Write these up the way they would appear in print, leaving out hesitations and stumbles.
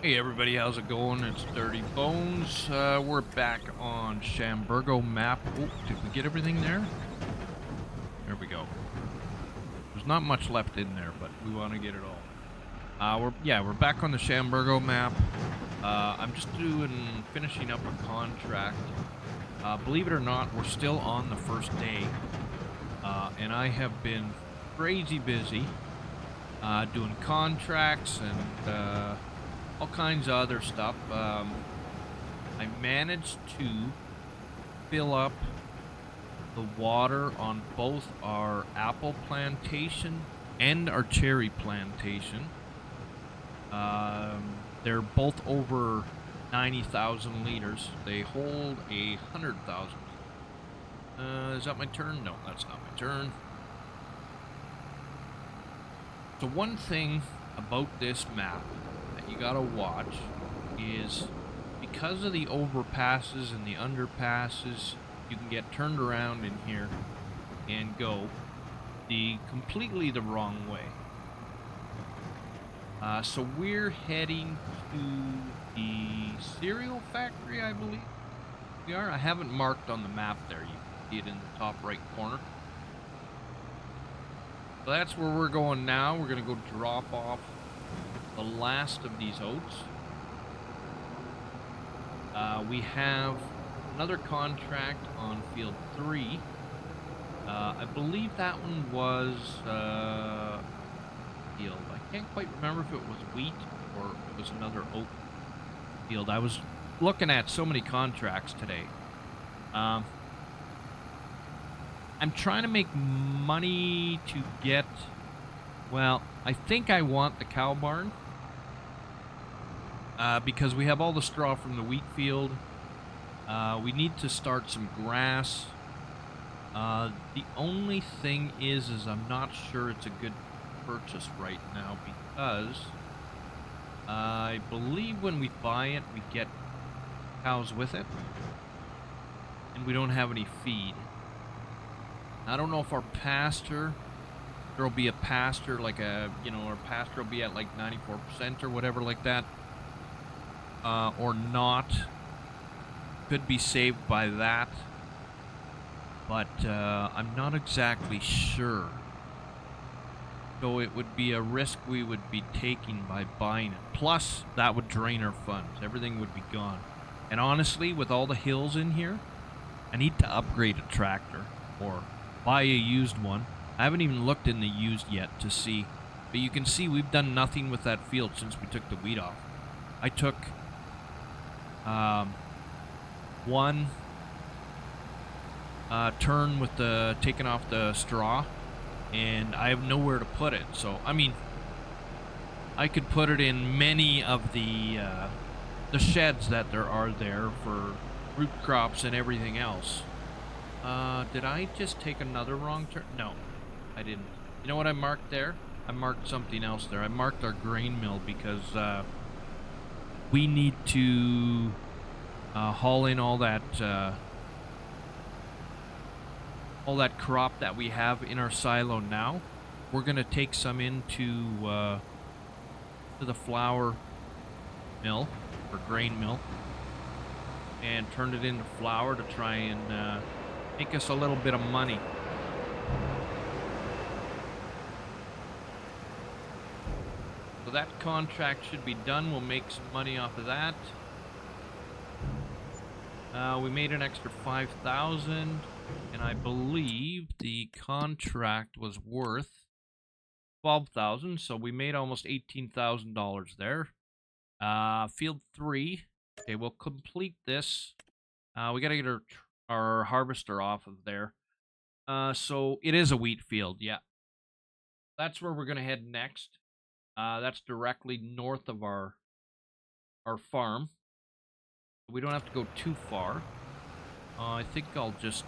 Hey everybody, how's it going? It's Dirty Bones. We're back on Chambergo map. Oh, did we get everything there? There we go. There's not much left in there, but we want to get it all. We're back on the Chambergo map. I'm just finishing up a contract. Believe it or not, we're still on the first day, and I have been crazy busy doing contracts and all kinds of other stuff. I managed to fill up the water on both our apple plantation and our cherry plantation. They're both over 90,000 liters. They hold 100,000 liters. Is that my turn? No, that's not my turn. So one thing about this map that you gotta watch is because of the overpasses and the underpasses, you can get turned around in here and go completely the wrong way. So we're heading to the cereal factory, I believe we are. I haven't marked on the map there. You can see it in the top right corner. So that's where we're going now. We're going to go drop off the last of these oats. We have another contract on field 3. I believe that one was field. I can't quite remember if it was wheat or it was another oat field. I was looking at so many contracts today. I'm trying to make money to get, well, I think I want the cow barn. Because we have all the straw from the wheat field. We need to start some grass. The only thing is I'm not sure it's a good purchase right now because I believe when we buy it, we get cows with it. And we don't have any feed. I don't know if our pasture, there'll be a pasture, like our pasture will be at like 94% or whatever like that. Or not. Could be saved by that. But I'm not exactly sure. So it would be a risk we would be taking by buying it. Plus, that would drain our funds. Everything would be gone. And honestly, with all the hills in here, I need to upgrade a tractor or buy a used one. I haven't even looked in the used yet to see. But you can see we've done nothing with that field since we took the wheat off. I took one turn with the taking off the straw, and I have nowhere to put it. So I mean, I could put it in many of the sheds that there are there for root crops and everything else. Did I just take another wrong turn? No, I didn't. You know what I marked there? I marked something else there. I marked our grain mill because we need to haul in all that crop that we have in our silo now. We're gonna take some into to the flour mill or grain mill and turn it into flour to try and make us a little bit of money. So that contract should be done. We'll make some money off of that. We made an extra 5,000, and I believe the contract was worth 12,000, so we made almost $18,000 there. Field 3. Okay, we'll complete this. We gotta get our harvester off of there. So it is a wheat field, yeah. That's where we're gonna head next. That's directly north of our farm. We don't have to go too far. I think I'll just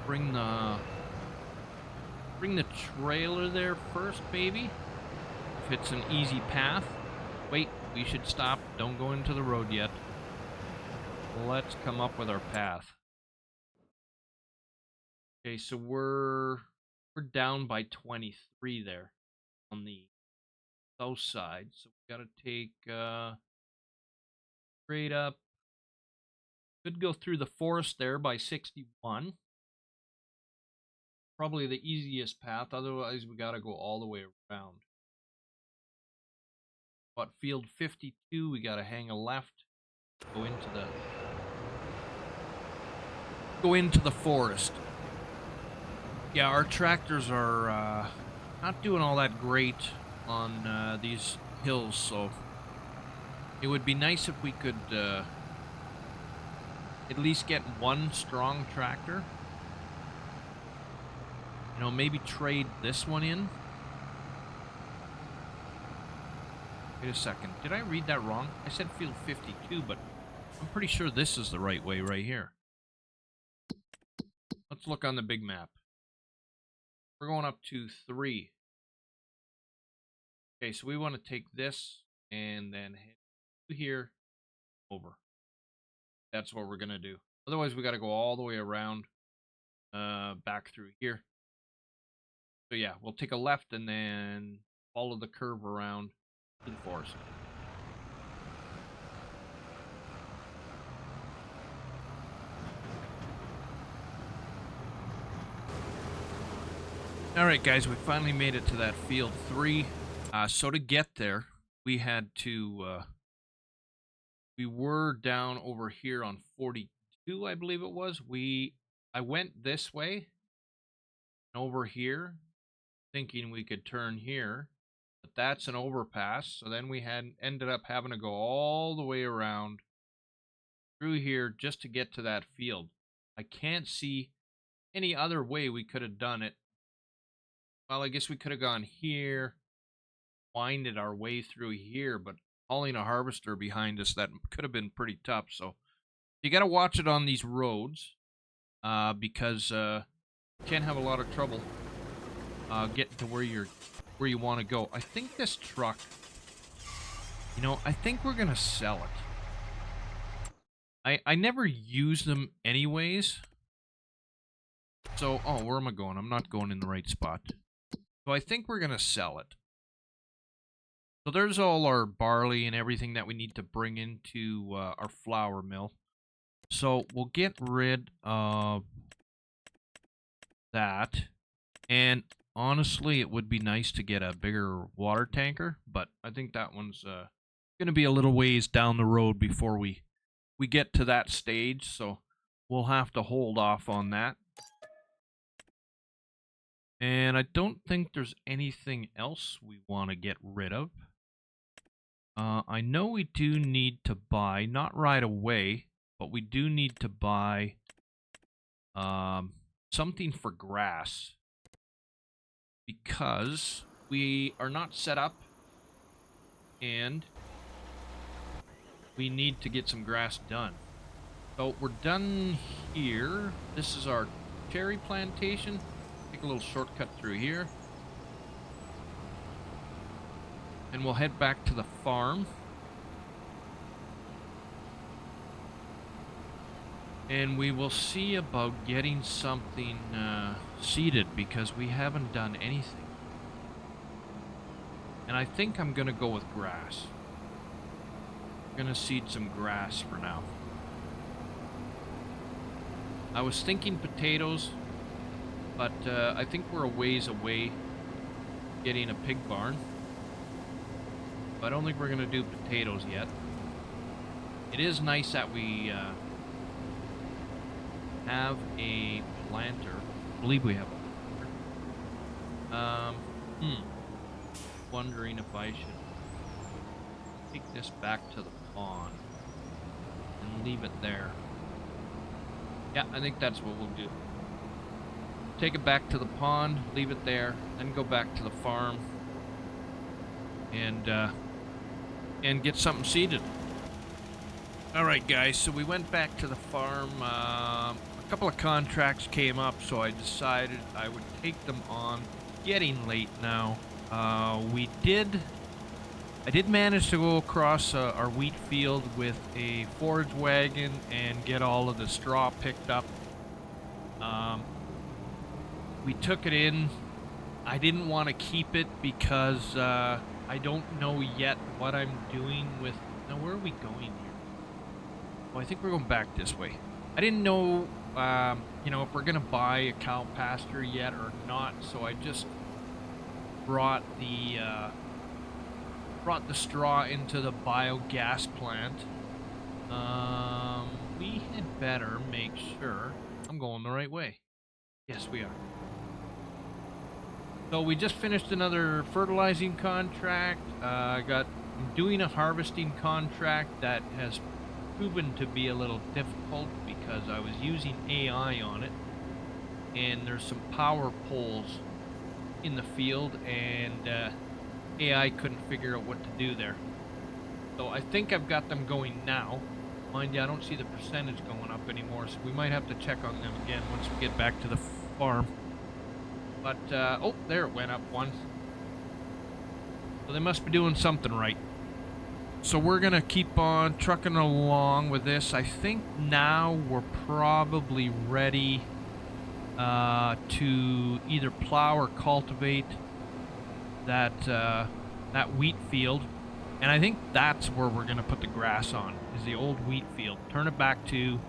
bring the trailer there first, maybe. If it's an easy path. Wait, we should stop. Don't go into the road yet. Let's come up with our path. Okay, so we're down by 23 there on the south side. So we got to take straight up. Could go through the forest there by 61. Probably the easiest path. Otherwise, we got to go all the way around. But field 52, we got to hang a left. Go into the forest. Yeah, our tractors are not doing all that great on these hills, so it would be nice if we could at least get one strong tractor. You know, maybe trade this one in. Wait a second. Did I read that wrong? I said field 52, but I'm pretty sure this is the right way right here. Let's look on the big map. We're going up to 3. Okay, so we want to take this and then head to here, over. That's what we're going to do. Otherwise, we got to go all the way around, back through here. So yeah, we'll take a left and then follow the curve around to the forest. Alright guys, we finally made it to that field 3. So to get there, we had to, we were down over here on 42, I believe it was. I went this way, and over here, thinking we could turn here, but that's an overpass. So then we ended up having to go all the way around through here just to get to that field. I can't see any other way we could have done it. Well, I guess we could have gone here, winded our way through here, but hauling a harvester behind us, that could have been pretty tough. So you got to watch it on these roads because you can't have a lot of trouble getting to where you want to go. I think this truck, you know, I think we're going to sell it. I never use them anyways. So, oh, where am I going? I'm not going in the right spot. So I think we're going to sell it. So there's all our barley and everything that we need to bring into our flour mill. So we'll get rid of that. And honestly, it would be nice to get a bigger water tanker. But I think that one's going to be a little ways down the road before we get to that stage. So we'll have to hold off on that. And I don't think there's anything else we want to get rid of. I know we do need to buy, not right away, but we do need to buy something for grass. Because we are not set up and we need to get some grass done. So we're done here. This is our cherry plantation. Take a little shortcut through here. And we'll head back to the farm. And we will see about getting something seeded because we haven't done anything. And I think I'm going to go with grass. I'm going to seed some grass for now. I was thinking potatoes. But I think we're a ways away getting a pig barn. But I don't think we're going to do potatoes yet. It is nice that we have a planter. I believe we have a planter. Wondering if I should take this back to the pond and leave it there. Yeah, I think that's what we'll do. Take it back to the pond, leave it there, then go back to the farm and get something seeded. Alright guys, so we went back to the farm. A couple of contracts came up, so I decided I would take them on. Getting late now. I did manage to go across our wheat field with a forage wagon and get all of the straw picked up. We took it in. I didn't want to keep it because I don't know yet what I'm doing with... Now, where are we going here? Oh, I think we're going back this way. I didn't know, you know, if we're going to buy a cow pasture yet or not, so I just brought the straw into the biogas plant. We had better make sure I'm going the right way. Yes, we are. So we just finished another fertilizing contract. I'm doing a harvesting contract that has proven to be a little difficult because I was using AI on it, and there's some power poles in the field, and AI couldn't figure out what to do there. So I think I've got them going now. Mind you, I don't see the percentage going up anymore, so we might have to check on them again once we get back to the farm. But, oh, there it went up one. So they must be doing something right. So we're going to keep on trucking along with this. I think now we're probably ready to either plow or cultivate that wheat field. And I think that's where we're going to put the grass on, is the old wheat field. Turn it back to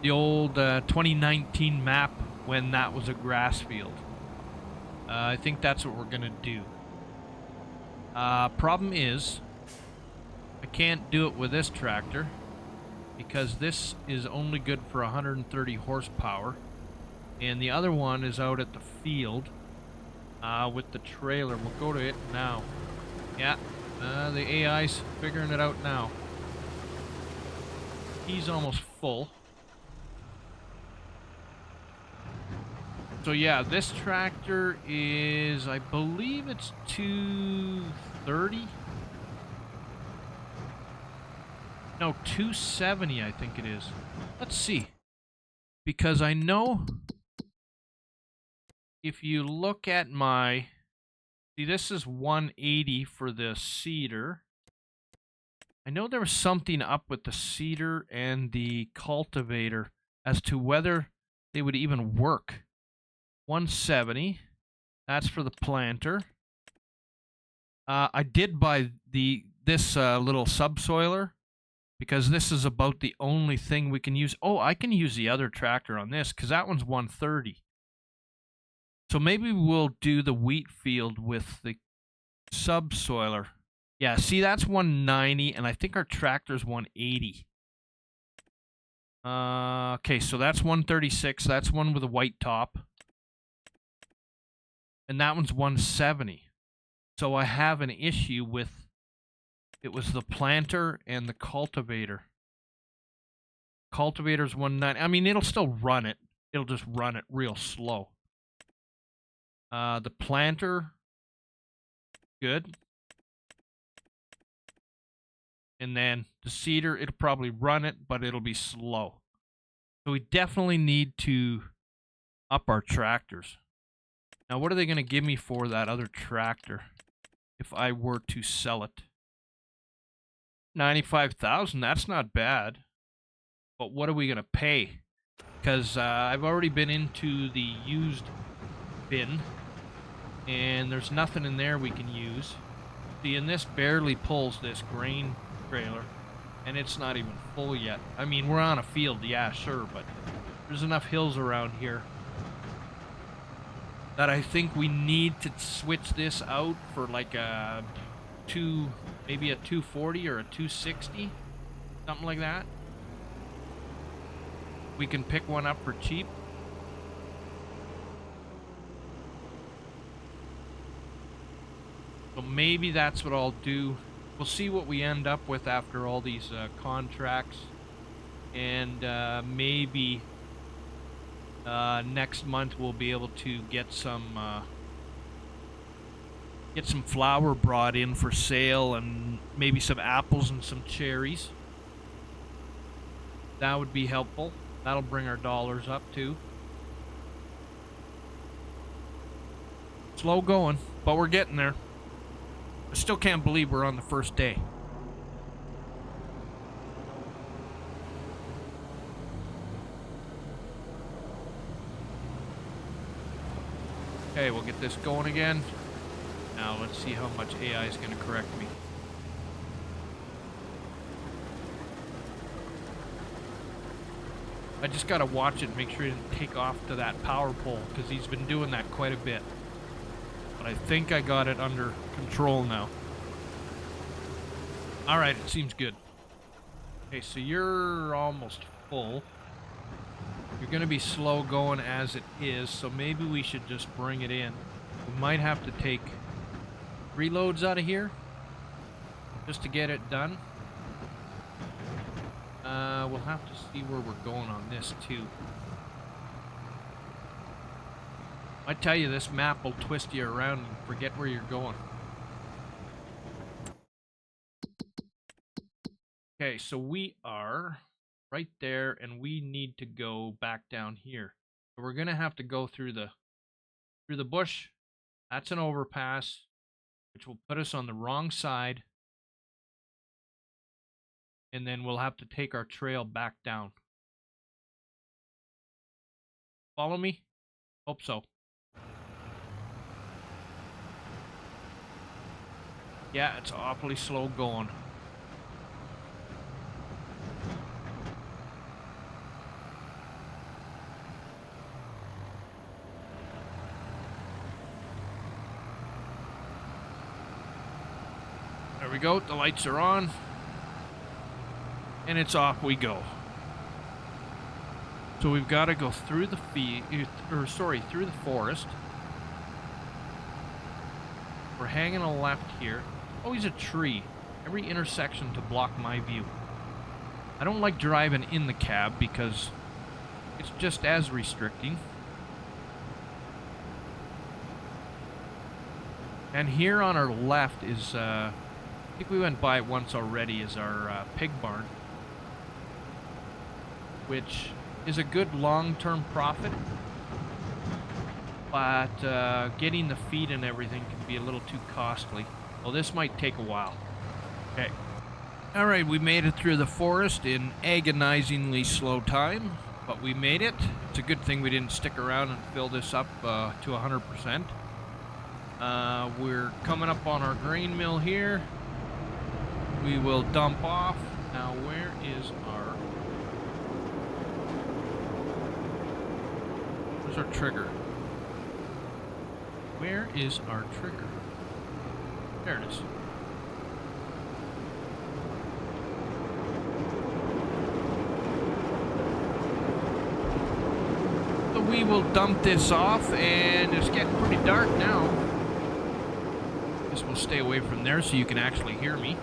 the old 2019 map when that was a grass field. I think that's what we're going to do. Problem is, I can't do it with this tractor because this is only good for 130 horsepower. And the other one is out at the field with the trailer. We'll go to it now. Yeah, the AI's figuring it out now. He's almost full. So yeah, this tractor is, I believe it's 230. No, 270 I think it is. Let's see. Because I know if you look at my... See, this is 180 for the seeder. I know there was something up with the seeder and the cultivator as to whether they would even work. 170. That's for the planter. I did buy this little subsoiler because this is about the only thing we can use. Oh, I can use the other tractor on this because that one's 130. So maybe we'll do the wheat field with the subsoiler. Yeah, see, that's 190, and I think our tractor's 180. Okay, so that's 136. That's one with a white top. And that one's 170. So I have an issue with... It was the planter and the cultivator. Cultivator's 190. I mean, it'll still run it. It'll just run it real slow. The planter, good. And then the seeder, it'll probably run it, but it'll be slow. So we definitely need to up our tractors. Now, what are they going to give me for that other tractor if I were to sell it? 95,000, that's not bad. But what are we going to pay? Because I've already been into the used bin, and there's nothing in there we can use. See, and this barely pulls this grain trailer, and it's not even full yet. I mean, we're on a field, yeah, sure, but there's enough hills around here that I think we need to switch this out for like a maybe a 240 or a 260, something like that. We can pick one up for cheap. So maybe that's what I'll do. We'll see what we end up with after all these contracts, and maybe next month we'll be able to get some flour brought in for sale, and maybe some apples and some cherries. That would be helpful. That'll bring our dollars up too. Slow going, but we're getting there. I still can't believe we're on the first day. Okay, we'll get this going again. Now let's see how much AI is going to correct me. I just got to watch it and make sure he didn't take off to that power pole, because he's been doing that quite a bit. But I think I got it under control now. Alright, it seems good. Okay, so you're almost full. You're going to be slow going as it is, so maybe we should just bring it in. We might have to take 3 loads out of here just to get it done. We'll have to see where we're going on this too. I tell you, this map will twist you around and forget where you're going. Okay, so we are right there, and we need to go back down here. So we're gonna have to go through the bush. That's an overpass, which will put us on the wrong side. And then we'll have to take our trail back down. Follow me? Hope so. Yeah, it's awfully slow going. There we go, the lights are on. And it's off we go. So we've got to go through the through the forest. We're hanging a left here. Always a tree. Every intersection to block my view. I don't like driving in the cab because it's just as restricting. And here on our left is, I think we went by it once already, is our pig barn, which is a good long-term profit, but getting the feed and everything can be a little too costly. Well, this might take a while. Okay. All right, we made it through the forest in agonizingly slow time, but we made it. It's a good thing we didn't stick around and fill this up to 100%. We're coming up on our grain mill here. We will dump off. Now, where is our... Where's our trigger? Where is our trigger? There it is. So we will dump this off, and it's getting pretty dark now. This will stay away from there so you can actually hear me.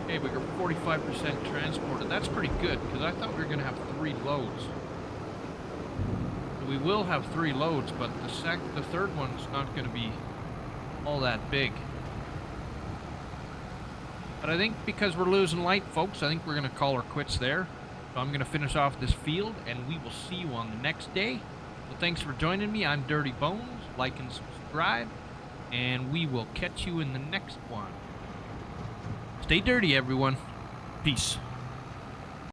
Okay, we got 45% transported. That's pretty good, because I thought we were going to have 3 loads. We will have 3 loads, but the third one's not going to be all that big. But I think because we're losing light, folks, I think we're going to call our quits there. So I'm going to finish off this field, and we will see you on the next day. So thanks for joining me. I'm Dirty Bones. Like and subscribe, and we will catch you in the next one. Stay dirty, everyone. Peace.